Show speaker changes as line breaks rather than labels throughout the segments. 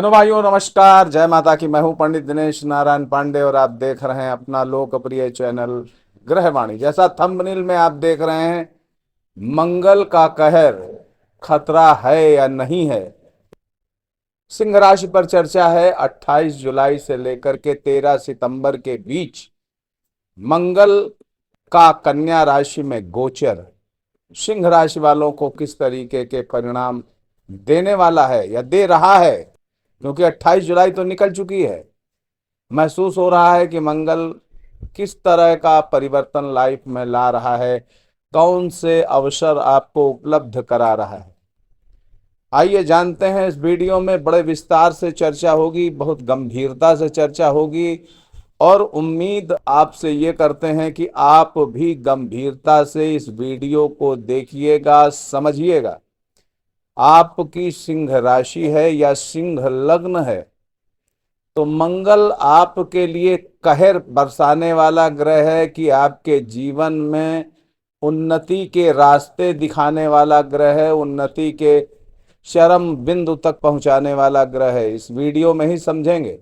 बहनों भाइयों नमस्कार, जय माता की। मैं हूं पंडित दिनेश नारायण पांडे और आप देख रहे हैं अपना लोकप्रिय चैनल ग्रहवाणी। जैसा थंबनेल में आप देख रहे हैं, मंगल का कहर खतरा है या नहीं है। सिंह राशि पर चर्चा है। 28 जुलाई से लेकर के 13 सितंबर के बीच मंगल का कन्या राशि में गोचर सिंह राशि वालों को किस तरीके के परिणाम देने वाला है या दे रहा है, क्योंकि 28 जुलाई तो निकल चुकी है। महसूस हो रहा है कि मंगल किस तरह का परिवर्तन लाइफ में ला रहा है, कौन से अवसर आपको उपलब्ध करा रहा है। आइए जानते हैं। इस वीडियो में बड़े विस्तार से चर्चा होगी, बहुत गंभीरता से चर्चा होगी और उम्मीद आपसे ये करते हैं कि आप भी गंभीरता से इस वीडियो को देखिएगा, समझिएगा। आपकी सिंह राशि है या सिंह लग्न है तो मंगल आपके लिए कहर बरसाने वाला ग्रह है कि आपके जीवन में उन्नति के रास्ते दिखाने वाला ग्रह है, उन्नति के चरम बिंदु तक पहुंचाने वाला ग्रह है। इस वीडियो में ही समझेंगे।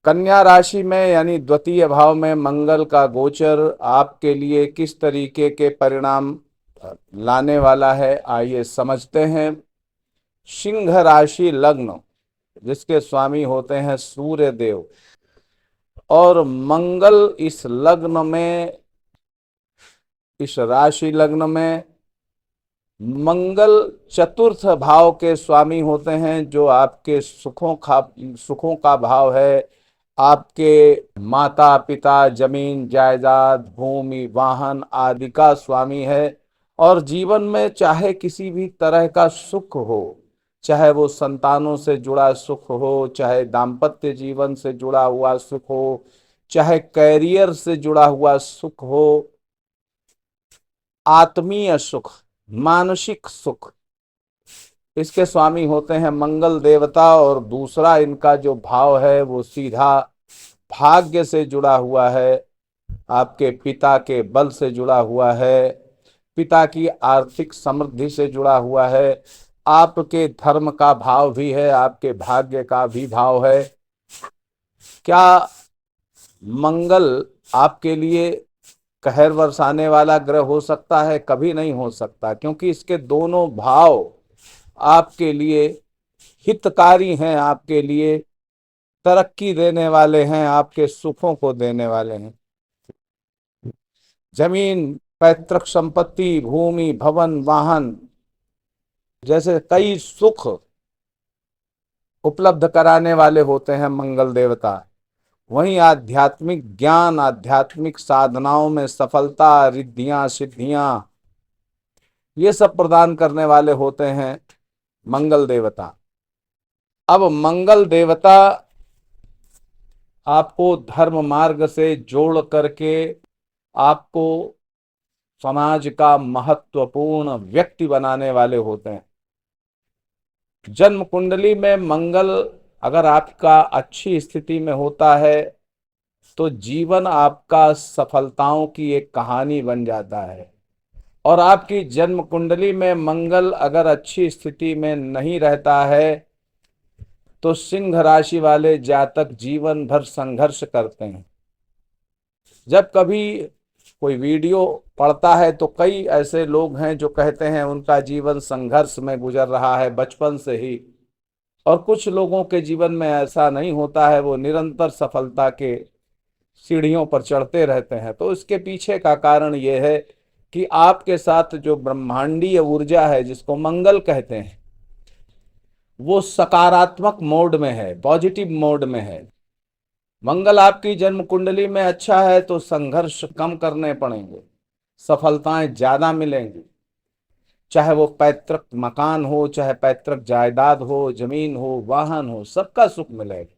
कन्या राशि में यानी द्वितीय भाव में मंगल का गोचर आपके लिए किस तरीके के परिणाम लाने वाला है, आइए समझते हैं। सिंह राशि लग्न जिसके स्वामी होते हैं सूर्य देव, और मंगल इस लग्न में, इस राशि लग्न में मंगल चतुर्थ भाव के स्वामी होते हैं, जो आपके सुखों का भाव है। आपके माता पिता, जमीन जायदाद, भूमि, वाहन आदि का स्वामी है। और जीवन में चाहे किसी भी तरह का सुख हो, चाहे वो संतानों से जुड़ा सुख हो, चाहे दाम्पत्य जीवन से जुड़ा हुआ सुख हो, चाहे कैरियर से जुड़ा हुआ सुख हो, आत्मीय सुख, मानसिक सुख, इसके स्वामी होते हैं मंगल देवता। और दूसरा इनका जो भाव है वो सीधा भाग्य से जुड़ा हुआ है, आपके पिता के बल से जुड़ा हुआ है, पिता की आर्थिक समृद्धि से जुड़ा हुआ है, आपके धर्म का भाव भी है, आपके भाग्य का भी भाव है। क्या मंगल आपके लिए कहर बरसाने वाला ग्रह हो सकता है? कभी नहीं हो सकता, क्योंकि इसके दोनों भाव आपके लिए हितकारी हैं, आपके लिए तरक्की देने वाले हैं, आपके सुखों को देने वाले हैं। जमीन, पैतृक संपत्ति, भूमि, भवन, वाहन जैसे कई सुख उपलब्ध कराने वाले होते हैं मंगल देवता। वहीं आध्यात्मिक ज्ञान, आध्यात्मिक साधनाओं में सफलता, रिद्धियां, सिद्धियां, ये सब प्रदान करने वाले होते हैं मंगल देवता। अब मंगल देवता आपको धर्म मार्ग से जोड़ करके आपको समाज का महत्वपूर्ण व्यक्ति बनाने वाले होते हैं। जन्म कुंडली में मंगल अगर आपका अच्छी स्थिति में होता है तो जीवन आपका सफलताओं की एक कहानी बन जाता है। और आपकी जन्म कुंडली में मंगल अगर अच्छी स्थिति में नहीं रहता है तो सिंह राशि वाले जातक जीवन भर संघर्ष करते हैं। जब कभी कोई वीडियो पढ़ता है तो कई ऐसे लोग हैं जो कहते हैं उनका जीवन संघर्ष में गुजर रहा है बचपन से ही, और कुछ लोगों के जीवन में ऐसा नहीं होता है, वो निरंतर सफलता के सीढ़ियों पर चढ़ते रहते हैं। तो इसके पीछे का कारण ये है कि आपके साथ जो ब्रह्मांडीय ऊर्जा है, जिसको मंगल कहते हैं, वो सकारात्मक मोड में है, पॉजिटिव मोड में है। मंगल आपकी जन्म कुंडली में अच्छा है तो संघर्ष कम करने पड़ेंगे, सफलताएं ज्यादा मिलेंगी। चाहे वो पैतृक मकान हो, चाहे पैतृक जायदाद हो, जमीन हो, वाहन हो, सबका सुख मिलेगा।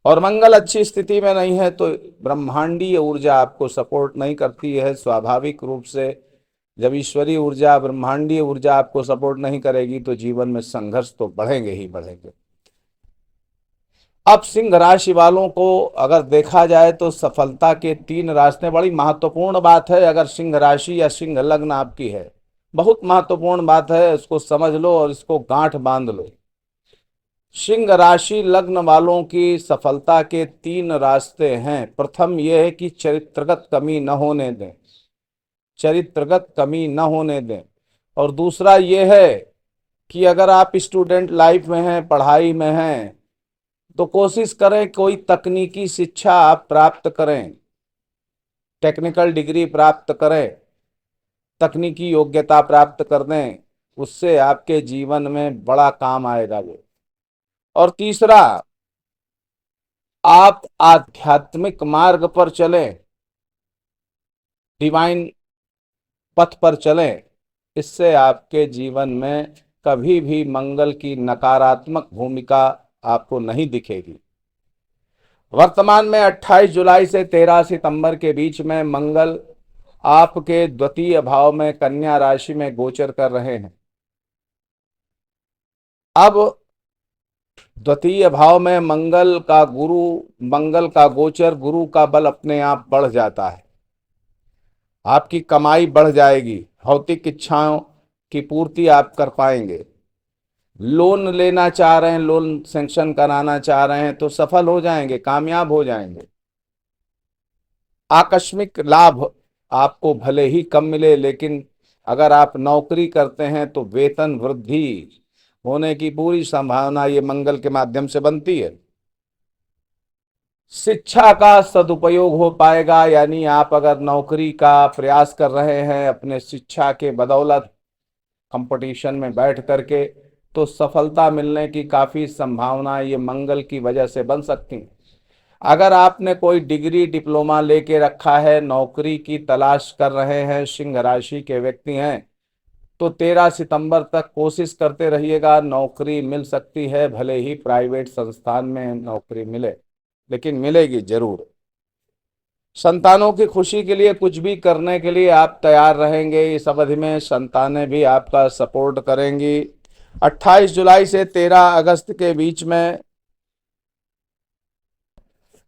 और मंगल अच्छी स्थिति में नहीं है तो ब्रह्मांडीय ऊर्जा आपको सपोर्ट नहीं करती है। स्वाभाविक रूप से जब ईश्वरीय ऊर्जा, ब्रह्मांडीय ऊर्जा आपको सपोर्ट नहीं करेगी तो जीवन में संघर्ष तो बढ़ेंगे ही बढ़ेंगे। अब सिंह राशि वालों को अगर देखा जाए तो सफलता के 3 रास्ते, बड़ी महत्वपूर्ण बात है। अगर सिंह राशि या सिंह लग्न आपकी है, बहुत महत्वपूर्ण बात है, इसको समझ लो और इसको गांठ बांध लो। सिंह राशि लग्न वालों की सफलता के तीन रास्ते हैं। प्रथम यह है कि चरित्रगत कमी न होने दें, चरित्रगत कमी न होने दें। और दूसरा यह है कि अगर आप स्टूडेंट लाइफ में हैं, पढ़ाई में हैं, तो कोशिश करें कोई तकनीकी शिक्षा आप प्राप्त करें, टेक्निकल डिग्री प्राप्त करें, तकनीकी योग्यता प्राप्त कर दें, उससे आपके जीवन में बड़ा काम आएगा वो। और तीसरा, आप आध्यात्मिक मार्ग पर चलें, डिवाइन पथ पर चलें, इससे आपके जीवन में कभी भी मंगल की नकारात्मक भूमिका आपको नहीं दिखेगी। वर्तमान में 28 जुलाई से 13 सितंबर के बीच में मंगल आपके द्वितीय भाव में कन्या राशि में गोचर कर रहे हैं। अब द्वितीय भाव में मंगल का गोचर, गुरु का बल अपने आप बढ़ जाता है। आपकी कमाई बढ़ जाएगी, भौतिक इच्छाओं की पूर्ति आप कर पाएंगे। लोन लेना चाह रहे हैं, लोन सैंक्शन कराना चाह रहे हैं तो सफल हो जाएंगे, कामयाब हो जाएंगे। आकस्मिक लाभ आपको भले ही कम मिले, लेकिन अगर आप नौकरी करते हैं तो वेतन वृद्धि होने की पूरी संभावना ये मंगल के माध्यम से बनती है। शिक्षा का सदुपयोग हो पाएगा, यानी आप अगर नौकरी का प्रयास कर रहे हैं अपने शिक्षा के बदौलत कंपटीशन में बैठ करके, तो सफलता मिलने की काफी संभावना ये मंगल की वजह से बन सकती है। अगर आपने कोई डिग्री डिप्लोमा लेके रखा है, नौकरी की तलाश कर रहे हैं, सिंह राशि के व्यक्ति हैं, तो 13 सितंबर तक कोशिश करते रहिएगा, नौकरी मिल सकती है। भले ही प्राइवेट संस्थान में नौकरी मिले, लेकिन मिलेगी जरूर। संतानों की खुशी के लिए कुछ भी करने के लिए आप तैयार रहेंगे। इस अवधि में संतानें भी आपका सपोर्ट करेंगी। 28 जुलाई से 13 अगस्त के बीच में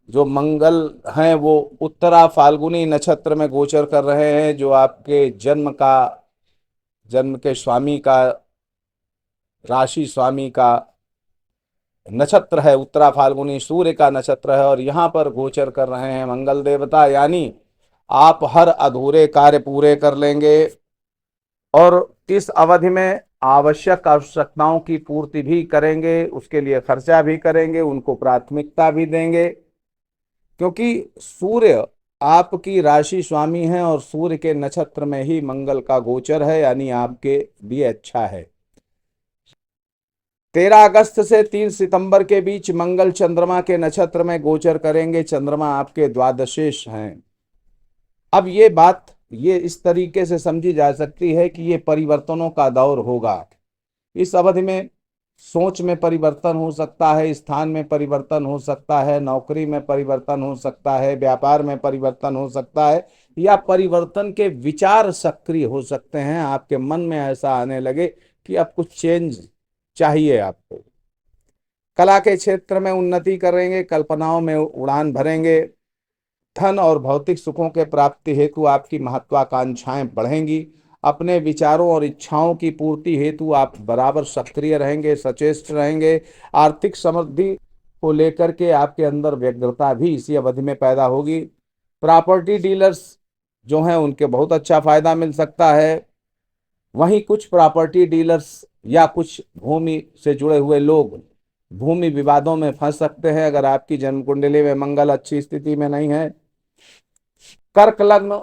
जो मंगल हैं वो उत्तरा फाल्गुनी नक्षत्र में गोचर कर रहे हैं, जो आपके जन्म के स्वामी का, राशि स्वामी का नक्षत्र है। उत्तरा फाल्गुनी सूर्य का नक्षत्र है और यहाँ पर गोचर कर रहे हैं मंगल देवता, यानी आप हर अधूरे कार्य पूरे कर लेंगे और इस अवधि में आवश्यक आवश्यकताओं की पूर्ति भी करेंगे, उसके लिए खर्चा भी करेंगे, उनको प्राथमिकता भी देंगे, क्योंकि सूर्य आपकी राशि स्वामी है और सूर्य के नक्षत्र में ही मंगल का गोचर है, यानी आपके लिए अच्छा है। 13 अगस्त से 3 सितंबर के बीच मंगल चंद्रमा के नक्षत्र में गोचर करेंगे। चंद्रमा आपके द्वादशेष हैं। अब ये इस तरीके से समझी जा सकती है कि ये परिवर्तनों का दौर होगा। इस अवधि में सोच में परिवर्तन हो सकता है, स्थान में परिवर्तन हो सकता है, नौकरी में परिवर्तन हो सकता है, व्यापार में परिवर्तन हो सकता है, या परिवर्तन के विचार सक्रिय हो सकते हैं। आपके मन में ऐसा आने लगे कि अब कुछ चेंज चाहिए आपको। कला के क्षेत्र में उन्नति करेंगे, कल्पनाओं में उड़ान भरेंगे। धन और भौतिक सुखों के प्राप्ति हेतु आपकी महत्वाकांक्षाएं बढ़ेंगी। अपने विचारों और इच्छाओं की पूर्ति हेतु आप बराबर सक्रिय रहेंगे, सचेष्ट रहेंगे। आर्थिक समृद्धि को लेकर के आपके अंदर व्यग्रता भी इसी अवधि में पैदा होगी। प्रॉपर्टी डीलर्स जो हैं उनके बहुत अच्छा फायदा मिल सकता है। वहीं कुछ प्रॉपर्टी डीलर्स या कुछ भूमि से जुड़े हुए लोग भूमि विवादों में फंस सकते हैं, अगर आपकी जन्म कुंडली में मंगल अच्छी स्थिति में नहीं है। कर्क लग्न,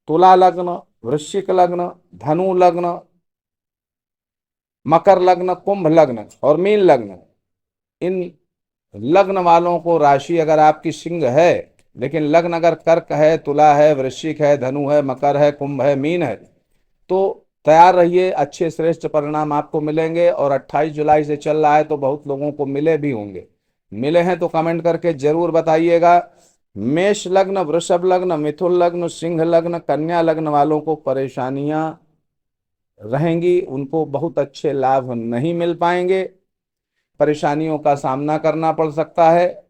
तुला लग्न, वृश्चिक लग्न, धनु लग्न, मकर लग्न, कुंभ लग्न और मीन लग्न, इन लग्न वालों को राशि अगर आपकी सिंह है, लेकिन लग्न अगर कर्क है, तुला है, वृश्चिक है, धनु है, मकर है, कुंभ है, मीन है, तो तैयार रहिए, अच्छे श्रेष्ठ परिणाम आपको मिलेंगे। और 28 जुलाई से चल रहा है तो बहुत लोगों को मिले भी होंगे। मिले हैं तो कमेंट करके जरूर बताइएगा। मेष लग्न, वृषभ लग्न, मिथुन लग्न, सिंह लग्न, कन्या लग्न वालों को परेशानियां रहेंगी, उनको बहुत अच्छे लाभ नहीं मिल पाएंगे, परेशानियों का सामना करना पड़ सकता है।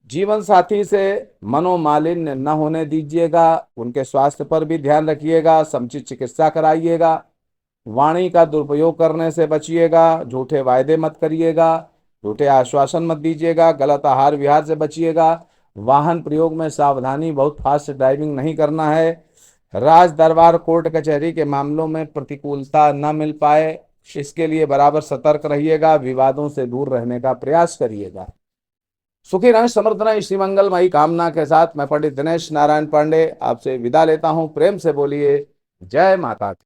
जीवन साथी से मनोमालिन्य न होने दीजिएगा, उनके स्वास्थ्य पर भी ध्यान रखिएगा, समुचित चिकित्सा कराइएगा। वाणी का दुरुपयोग करने से बचिएगा, झूठे वायदे मत करिएगा, झूठे आश्वासन मत दीजिएगा, गलत आहार विहार से बचिएगा। वाहन प्रयोग में सावधानी, बहुत फास्ट ड्राइविंग नहीं करना है। राज दरबार कोर्ट कचहरी के मामलों में प्रतिकूलता न मिल पाए, इसके लिए बराबर सतर्क रहिएगा, विवादों से दूर रहने का प्रयास करिएगा। सुखी रहें, समृद्ध रहें, इसी मंगलमयी कामना के साथ मैं पंडित दिनेश नारायण पांडे आपसे विदा लेता हूं। प्रेम से बोलिए जय माता दी।